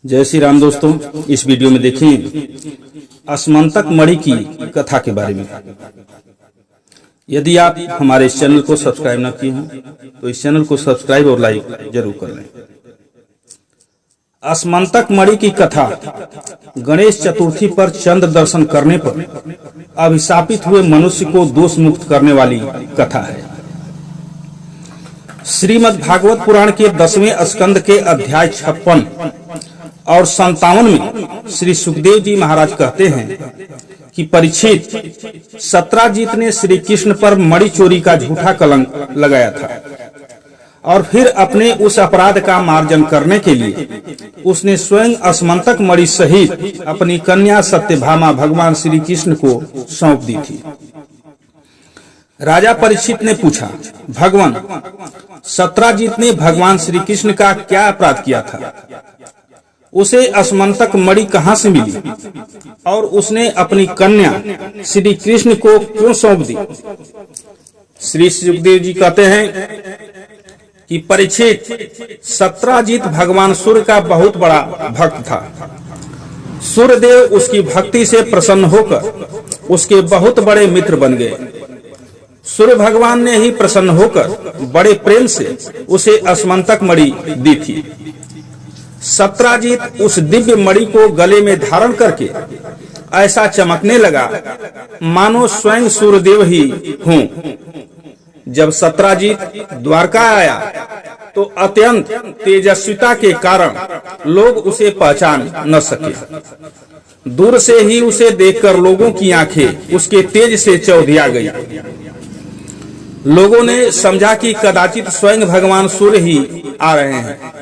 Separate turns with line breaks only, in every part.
जय श्री राम दोस्तों, इस वीडियो में देखें असमंतक मणि की कथा के बारे में। यदि आप हमारे इस चैनल को सब्सक्राइब न किए हों तो इस चैनल को सब्सक्राइब और लाइक जरूर कर लें। असमंतक मणि की कथा गणेश चतुर्थी पर चंद्र दर्शन करने पर अभिशापित हुए मनुष्य को दोष मुक्त करने वाली कथा है। श्रीमद् भागवत पुराण के 10वें स्कंद के अध्याय 56 और 57 में श्री सुखदेव जी महाराज कहते हैं कि परीक्षित, सत्राजित ने श्री कृष्ण पर मणि चोरी का झूठा कलंक लगाया था और फिर अपने उस अपराध का मार्जन करने के लिए उसने स्वयं असमंतक मणि सहित अपनी कन्या सत्यभामा भगवान श्री कृष्ण को सौंप दी थी। राजा परीक्षित ने पूछा, भगवान, सत्राजित ने भगवान श्री कृष्ण का क्या अपराध किया था? उसे असमंतक मणि कहाँ से मिली और उसने अपनी कन्या श्री कृष्ण को क्यों सौंप दी? श्री सुखदेव जी कहते हैं कि परीक्षित, सत्राजित भगवान सूर्य का बहुत बड़ा भक्त था। सूर्यदेव उसकी भक्ति से प्रसन्न होकर उसके बहुत बड़े मित्र बन गए। सूर्य भगवान ने ही प्रसन्न होकर बड़े प्रेम से उसे असमंतक मणि दी थी। सत्राजित उस दिव्य मणि को गले में धारण करके ऐसा चमकने लगा मानो स्वयं सूर्यदेव ही हों। जब सत्राजित द्वारका आया तो अत्यंत तेजस्विता के कारण लोग उसे पहचान न सके। दूर से ही उसे देखकर लोगों की आंखें उसके तेज से चौधिया गई। लोगों ने समझा कि कदाचित स्वयं भगवान सूर्य ही आ रहे हैं।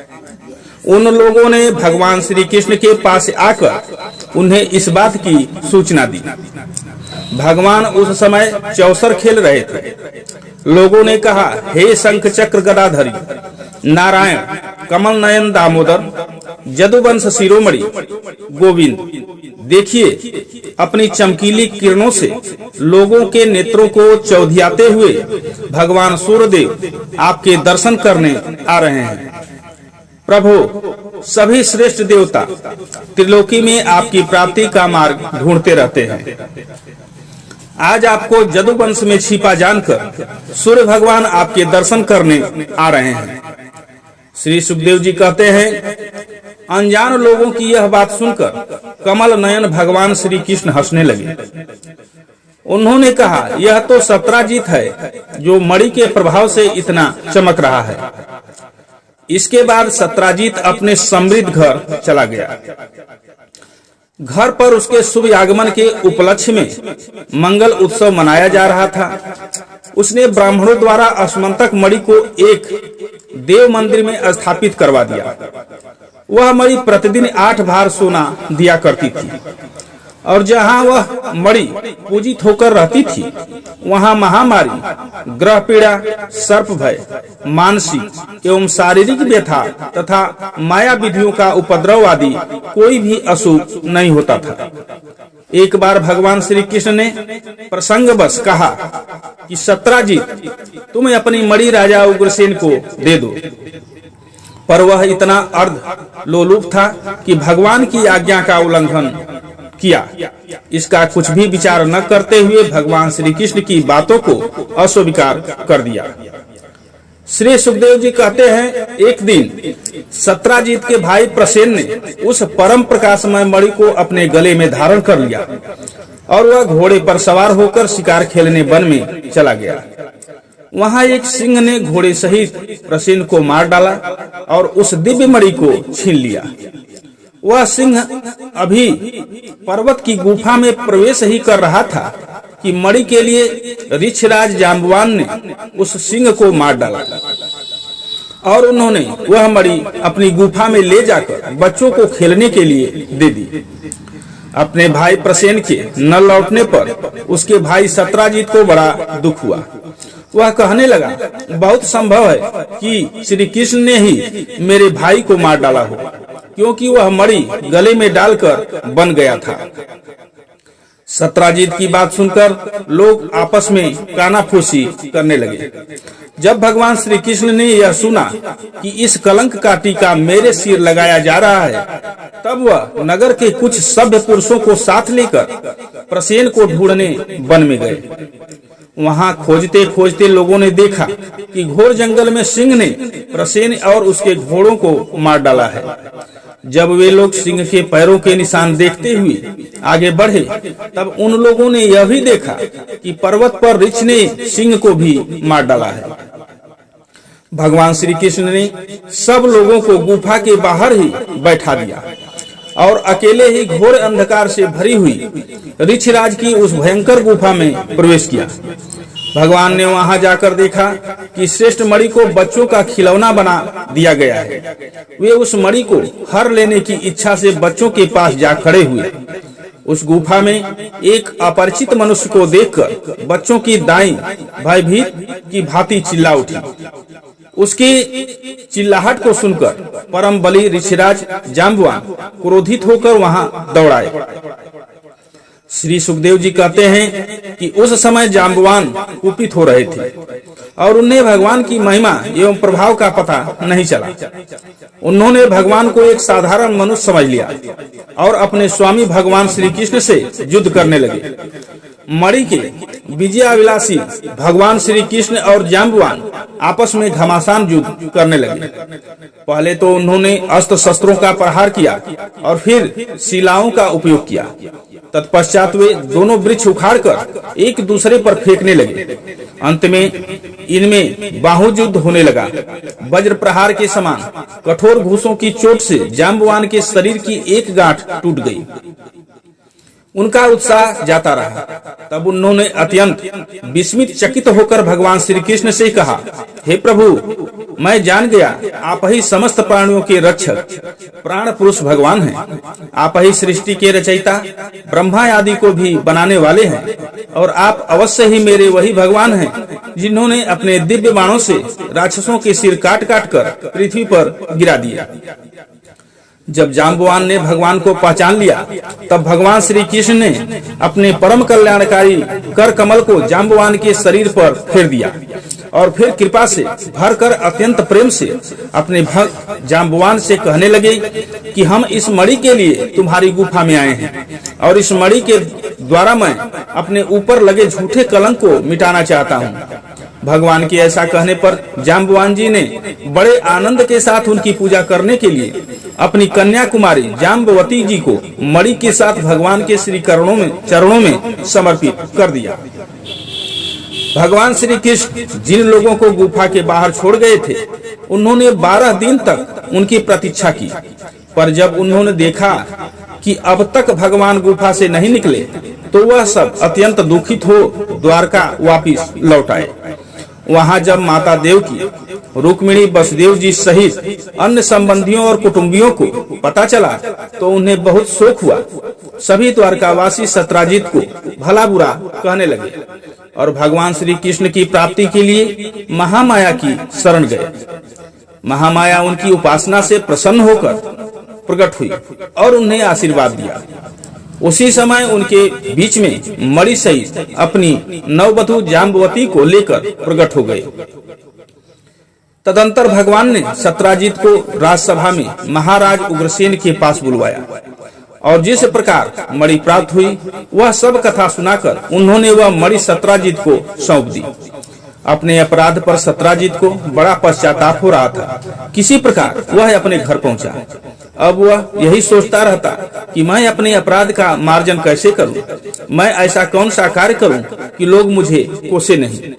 उन लोगों ने भगवान श्री कृष्ण के पास आकर उन्हें इस बात की सूचना दी। भगवान उस समय चौसर खेल रहे थे। लोगों ने कहा, हे शंख चक्र गदाधरी, नारायण, कमल नयन दामोदर, जदुवंश शिरोमणि गोविंद, देखिए अपनी चमकीली किरणों से लोगों के नेत्रों को चौधियाते हुए भगवान सूर्यदेव आपके दर्शन करने आ रहे हैं। प्रभु, सभी श्रेष्ठ देवता त्रिलोकी में आपकी प्राप्ति का मार्ग ढूंढते रहते हैं। आज आपको जदुवंश में छिपा जानकर सूर्य भगवान आपके दर्शन करने आ रहे हैं। श्री सुखदेव जी कहते हैं, अनजान लोगों की यह बात सुनकर कमल नयन भगवान श्री कृष्ण हंसने लगे। उन्होंने कहा, यह तो सत्राजित है जो मणि के प्रभाव से इतना चमक रहा है। इसके बाद सत्राजित अपने समृद्ध घर चला गया। घर पर उसके शुभ आगमन के उपलक्ष्य में मंगल उत्सव मनाया जा रहा था। उसने ब्राह्मणों द्वारा असमंतक मणि को एक देव मंदिर में स्थापित करवा दिया। वह मणि प्रतिदिन 8 भार सोना दिया करती थी और जहां वह मणि पूजित होकर रहती थी वहां महामारी, ग्रह पीड़ा, सर्प भय, मानसिक एवं शारीरिक व्यथा तथा माया विधियों का उपद्रव आदि कोई भी अशुभ नहीं होता था। एक बार भगवान श्री कृष्ण ने प्रसंगवश कहा कि सत्राजित, तुम अपनी मणि राजा उग्रसेन को दे दो। पर वह इतना अर्ध लोलुप था कि भगवान की आज्ञा का उल्लंघन किया। इसका कुछ भी विचार न करते हुए भगवान श्री कृष्ण की बातों को अस्वीकार कर दिया। श्री सुखदेव जी कहते हैं, एक दिन सत्राजित के भाई प्रसेन ने उस परम प्रकाशमय मणि को अपने गले में धारण कर लिया और वह घोड़े पर सवार होकर शिकार खेलने वन में चला गया। वहां एक सिंह ने घोड़े सहित प्रसेन को मार डाला और उस दिव्य मणि को छीन लिया। वह सिंह अभी पर्वत की गुफा में प्रवेश ही कर रहा था कि मणि के लिए ऋक्षराज जाम्बवान ने उस सिंह को मार डाला और उन्होंने वह मणि अपनी गुफा में ले जाकर बच्चों को खेलने के लिए दे दी। अपने भाई प्रसेन के न लौटने पर उसके भाई सत्राजित को बड़ा दुख हुआ। वह कहने लगा, बहुत संभव है कि श्री कृष्ण ने ही मेरे भाई को मार डाला हो, क्योंकि वह मणि गले में डालकर बन गया था। सत्राजित की बात सुनकर लोग आपस में कानाफूसी करने लगे। जब भगवान श्री कृष्ण ने यह सुना कि इस कलंक का टीका मेरे सिर लगाया जा रहा है, तब वह नगर के कुछ सभ्य पुरुषों को साथ लेकर प्रसेन को ढूंढने वन में गए। वहां खोजते खोजते लोगों ने देखा कि घोर जंगल में सिंह ने प्रसेन और उसके घोड़ों को मार डाला है। जब वे लोग सिंह के पैरों के निशान देखते हुए आगे बढ़े, तब उन लोगों ने यह भी देखा कि पर्वत पर ऋछ ने सिंह को भी मार डाला है। भगवान श्री कृष्ण ने सब लोगों को गुफा के बाहर ही बैठा दिया और अकेले ही घोर अंधकार से भरी हुई ऋछराज की उस भयंकर गुफा में प्रवेश किया। भगवान ने वहां जाकर देखा कि श्रेष्ठ मणि को बच्चों का खिलौना बना दिया गया है। वे उस मणि को हर लेने की इच्छा से बच्चों के पास जा खड़े हुए। उस गुफा में एक अपरिचित मनुष्य को देखकर बच्चों की दाई भयभीत की भांति चिल्ला उठी। उसकी चिल्लाहट को सुनकर परम बली ऋषिराज जाम्बवान क्रोधित होकर वहां दौड़ाए। श्री सुखदेव जी कहते हैं कि उस समय जाम्बवान कुपित हो रहे थे और उन्हें भगवान की महिमा एवं प्रभाव का पता नहीं चला। उन्होंने भगवान को एक साधारण मनुष्य समझ लिया और अपने स्वामी भगवान श्री कृष्ण से युद्ध करने लगे। मणि के विजयाविलासी भगवान श्री कृष्ण और जाम्बवान आपस में घमासान युद्ध करने लगे। पहले तो उन्होंने अस्त्र शस्त्रों का प्रहार किया और फिर शिलाओं का उपयोग किया। तत्पश्चात वे दोनों वृक्ष उखाड़कर एक दूसरे पर फेंकने लगे। अंत में इनमें बाहुयुद्ध होने लगा। वज्र प्रहार के समान कठोर घूसों की चोट से जाम्बवान के शरीर की एक गांठ टूट गई। उनका उत्साह जाता रहा। तब उन्होंने अत्यंत विस्मित चकित होकर भगवान श्री कृष्ण से कहा, हे प्रभु, मैं जान गया आप ही समस्त प्राणियों के रक्षक प्राण पुरुष भगवान हैं। आप ही सृष्टि के रचयिता ब्रह्मा आदि को भी बनाने वाले हैं और आप अवश्य ही मेरे वही भगवान हैं जिन्होंने अपने दिव्य बाणों से राक्षसों के सिर काट काट कर पृथ्वी पर गिरा दिया। जब जाम्बवान ने भगवान को पहचान लिया, तब भगवान श्री कृष्ण ने अपने परम कल्याणकारी कर कमल को जाम्बवान के शरीर पर फेर दिया और फिर कृपा से भरकर अत्यंत प्रेम से अपने भक्त जाम्बवान से कहने लगे कि हम इस मणि के लिए तुम्हारी गुफा में आए हैं और इस मणि के द्वारा मैं अपने ऊपर लगे झूठे कलंक को मिटाना चाहता हूँ। भगवान के ऐसा कहने पर जाम्बवान जी ने बड़े आनंद के साथ उनकी पूजा करने के लिए अपनी कन्या कुमारी जाम्बवती जी को मणि के साथ भगवान के श्री चरणों में समर्पित कर दिया। भगवान श्री कृष्ण जिन लोगों को गुफा के बाहर छोड़ गए थे, उन्होंने 12 दिन तक उनकी प्रतीक्षा की, पर जब उन्होंने देखा कि अब तक भगवान गुफा से नहीं निकले, तो वह सब अत्यंत दुखित हो द्वारका वापिस लौट आए। वहां जब माता देवकी, रुक्मिणी, वसुदेव जी सहित अन्य संबंधियों और कुटुंबियों को पता चला, तो उन्हें बहुत शोक हुआ। सभी द्वारकावासी सत्राजित को भला बुरा कहने लगे और भगवान श्री कृष्ण की प्राप्ति के लिए महामाया की शरण गए। महामाया उनकी उपासना से प्रसन्न होकर प्रकट हुई और उन्हें आशीर्वाद दिया। उसी समय उनके बीच में मणि सहित अपनी नववधू जाम्बवती को लेकर प्रकट हो गए। तदंतर भगवान ने सत्राजित को राजसभा में महाराज उग्रसेन के पास बुलवाया और जिस प्रकार मणि प्राप्त हुई वह सब कथा सुनाकर उन्होंने वह मणि सत्राजित को सौंप दी। अपने अपराध पर सत्राजित को बड़ा पश्चाताप हो रहा था। किसी प्रकार वह अपने घर पहुंचा। अब वह यही सोचता रहता कि मैं अपने अपराध का मार्जन कैसे करूं, मैं ऐसा कौन सा कार्य करूं कि लोग मुझे कोसे नहीं।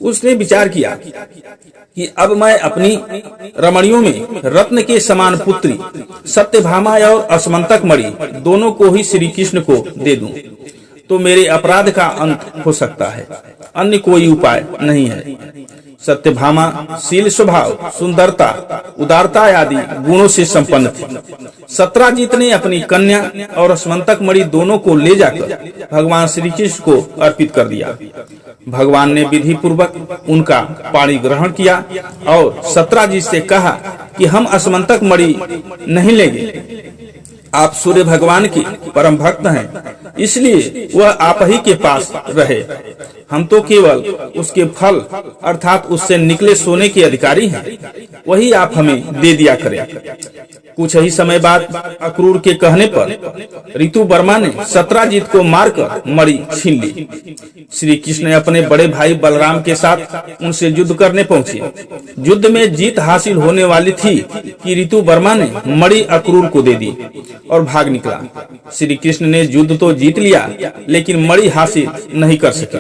उसने विचार किया कि अब मैं अपनी रमणियों में रत्न के समान पुत्री सत्यभामा और असमंतक मणि दोनों को ही श्री कृष्ण को दे दूं, तो मेरे अपराध का अंत हो सकता है। अन्य कोई उपाय नहीं है। सत्यभामा शील स्वभाव, सुंदरता, उदारता आदि गुणों से संपन्न थी। सत्राजित ने अपनी कन्या और असमंतक मणि दोनों को ले जाकर भगवान श्री कृष्ण को अर्पित कर दिया। भगवान ने विधि पूर्वक उनका पाणी ग्रहण किया और सत्राजित से कहा कि हम असमंतक मणि नहीं लेंगे। आप सूर्य भगवान के परम भक्त हैं, इसलिए वह आप ही के पास रहे। हम तो केवल उसके फल अर्थात उससे निकले सोने के अधिकारी हैं, वही आप हमें दे दिया करें। कुछ ही समय बाद अक्रूर के कहने पर ऋतु वर्मा ने सत्राजित को मारकर मणि छीन ली। श्री कृष्ण ने अपने बड़े भाई बलराम के साथ उनसे युद्ध करने पहुंचे। युद्ध में जीत हासिल होने वाली थी कि ऋतु वर्मा ने मणि अक्रूर को दे दी और भाग निकला। श्री कृष्ण ने युद्ध तो जीत लिया, लेकिन मणि हासिल नहीं कर सके।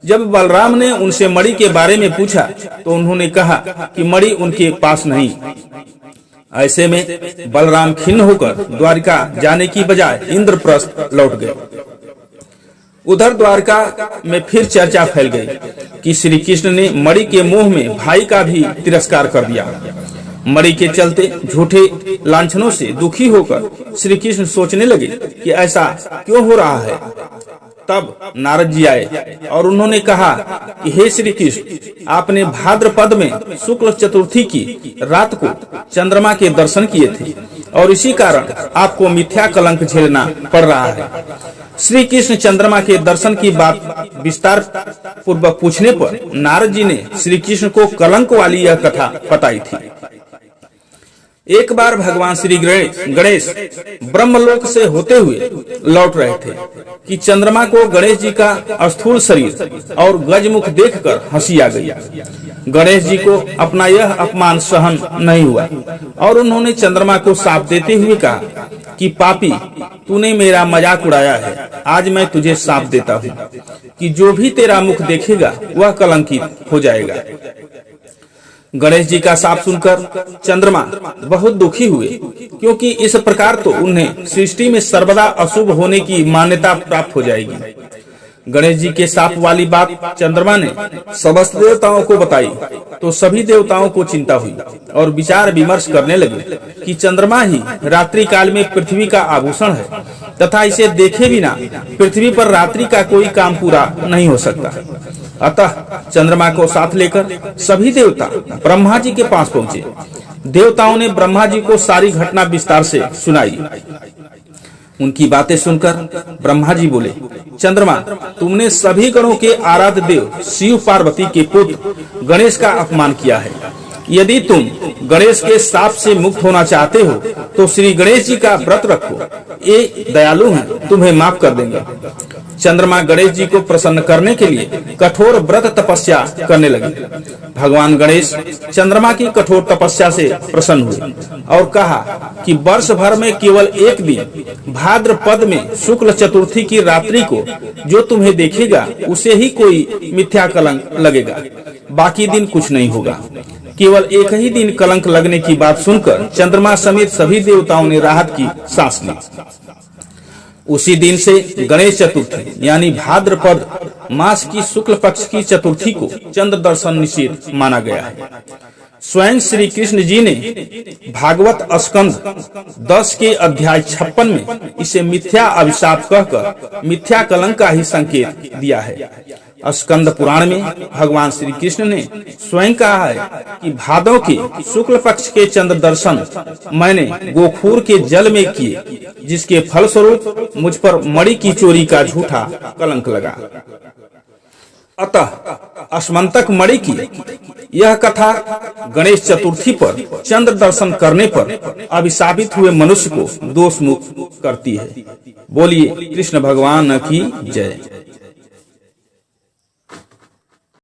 जब बलराम ने उनसे मणि के बारे में पूछा तो उन्होंने कहा कि मणि उनके पास नहीं। ऐसे में बलराम खिन्न होकर द्वारिका जाने की बजाय इंद्रप्रस्थ लौट गए। उधर द्वारका में फिर चर्चा फैल गई कि श्री कृष्ण ने मणि के मोह में भाई का भी तिरस्कार कर दिया। मणि के चलते झूठे लांछनों से दुखी होकर श्री कृष्ण सोचने लगे कि ऐसा क्यों हो रहा है। तब नारद जी आए और उन्होंने कहा कि हे श्री कृष्ण, आपने भाद्रपद में शुक्ल चतुर्थी की रात को चंद्रमा के दर्शन किए थे और इसी कारण आपको मिथ्या कलंक झेलना पड़ रहा है। श्री कृष्ण चंद्रमा के दर्शन की बात विस्तार पूर्वक पूछने पर नारद जी ने श्री कृष्ण को कलंक वाली यह कथा बताई थी। एक बार भगवान श्री गणेश ब्रह्मलोक से होते हुए लौट रहे थे कि चंद्रमा को गणेश जी का स्थूल शरीर और गजमुख देखकर हंसी आ गई। गणेश जी को अपना यह अपमान सहन नहीं हुआ और उन्होंने चंद्रमा को शाप देते हुए कहा कि पापी, तूने मेरा मजाक उड़ाया है। आज मैं तुझे शाप देता हूँ कि जो भी तेरा मुख देखेगा वह कलंकित हो जाएगा। गणेश जी का शाप सुनकर चंद्रमा बहुत दुखी हुए, क्योंकि इस प्रकार तो उन्हें सृष्टि में सर्वदा अशुभ होने की मान्यता प्राप्त हो जाएगी। गणेश जी के शाप वाली बात चंद्रमा ने समस्त देवताओं को बताई तो सभी देवताओं को चिंता हुई और विचार विमर्श करने लगे कि चंद्रमा ही रात्रि काल में पृथ्वी का आभूषण है तथा इसे देखे बिना पृथ्वी पर रात्रि का कोई काम पूरा नहीं हो सकता। अतः चंद्रमा को साथ लेकर सभी देवता ब्रह्मा जी के पास पहुंचे। देवताओं ने ब्रह्मा जी को सारी घटना विस्तार से सुनाई। उनकी बातें सुनकर ब्रह्मा जी बोले, चंद्रमा, तुमने सभी गणों के आराध्य देव शिव पार्वती के पुत्र गणेश का अपमान किया है। यदि तुम गणेश के शाप से मुक्त होना चाहते हो तो श्री गणेश जी का व्रत रखो, ये दयालु हैं, तुम्हें माफ कर देंगे। चंद्रमा गणेश जी को प्रसन्न करने के लिए कठोर व्रत तपस्या करने लगे। भगवान गणेश चंद्रमा की कठोर तपस्या से प्रसन्न हुए और कहा कि वर्ष भर में केवल एक दिन भाद्रपद में शुक्ल चतुर्थी की रात्रि को जो तुम्हें देखेगा उसे ही कोई मिथ्या कलंक लगेगा, बाकी दिन कुछ नहीं होगा। केवल एक ही दिन कलंक लगने की बात सुनकर चंद्रमा समेत सभी देवताओं ने राहत की सांस ली। उसी दिन से गणेश चतुर्थी यानी भाद्रपद मास की शुक्ल पक्ष की चतुर्थी को चंद्र दर्शन निषेध माना गया है। स्वयं श्री कृष्ण जी ने भागवत स्कंद 10 के अध्याय 56 में इसे मिथ्या अभिशाप कहकर मिथ्या कलंक का ही संकेत दिया है। स्कंद पुराण में भगवान श्री कृष्ण ने स्वयं कहा है कि भादव के शुक्ल पक्ष के चंद्र दर्शन मैंने गोखूर के जल में किए, जिसके फलस्वरूप मुझ पर मणि की चोरी का झूठा कलंक लगा। अतः अस्मंतक मणि की यह कथा गणेश चतुर्थी पर चंद्र दर्शन करने पर अभिशापित हुए मनुष्य को दोष मुक्त करती है। बोलिए कृष्ण भगवान की जय।